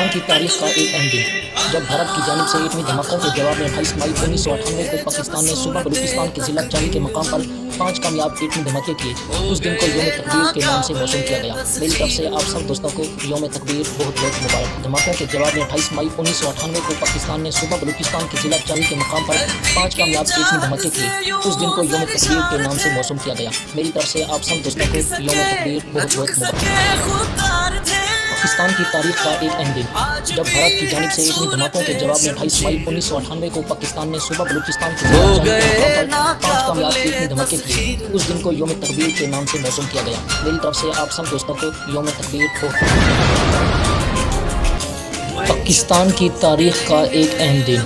پاکستان کی تاریخ کا ایک اہم دن جب بھارت کی جانب سے ایٹمی دھماکوں کے جواب میں 28 مئی 1998 کو پاکستان نے صوبہ بلوچستان کے ضلع چاہی کے مقام پر 5 کامیاب ایٹمی دھماکے کیے۔ اس دن کو یوم تکبیر کے نام سے موسوم کیا گیا۔ میری طرف سے آپ سب دوستوں کو یوم تکبیر بہت بہت مبارک۔ دھماکوں کے جواب میں 28 مئی 1998 کو پاکستان نے صوبہ بلوچستان کے ضلع چاہی کے مقام پر 5 کامیاب ایٹمی دھماکے کیے۔ اس دن کو یوم تکبیر کے نام سے موسوم کیا گیا۔ میری طرف سے آپ سب دوستوں کو یوم تکبیر بہت بہت مبارک۔ پاکستان کی تاریخ کا ایک اہم دن جب بھارت کی جانب سے ایٹمی دھماکوں کے جواب میں 28 مئی 1998 کو پاکستان نے صوبہ بلوچستان کے ضلع چاہی کے مقام پر 5 کامیاب ایٹمی دھماکے کیے۔ اس دن کو یوم تکبیر کے نام سے موسوم کیا گیا۔ میری طرف سے آپ سب دوستوں کو یوم تکبیر پاکستان کی تاریخ کا ایک اہم دن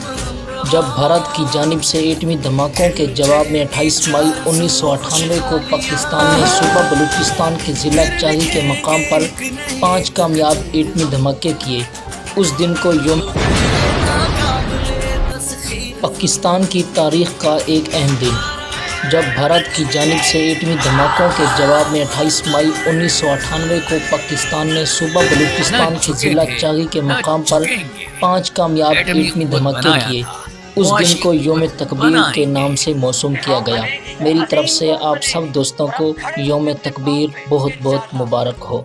جب بھارت کی جانب سے ایٹمی دھماکوں کے جواب میں 28 مئی 1998 کو پاکستان نے صوبہ بلوچستان کے ضلع چاہی کے مقام پر 5 کامیاب ایٹمی دھماکے کیے۔ اس دن کو یوم پاکستان کی تاریخ کا ایک اہم دن جب بھارت کی جانب سے ایٹمی دھماکوں کے جواب میں 28 مئی 1998 کو پاکستان نے صوبہ بلوچستان کے ضلع چاہی کے مقام پر 5 کامیاب ایٹمی دھماکے کیے۔ اس دن کو یوم تکبیر کے نام سے موسوم کیا گیا۔ میری طرف سے آپ سب دوستوں کو یوم تکبیر بہت بہت مبارک ہو۔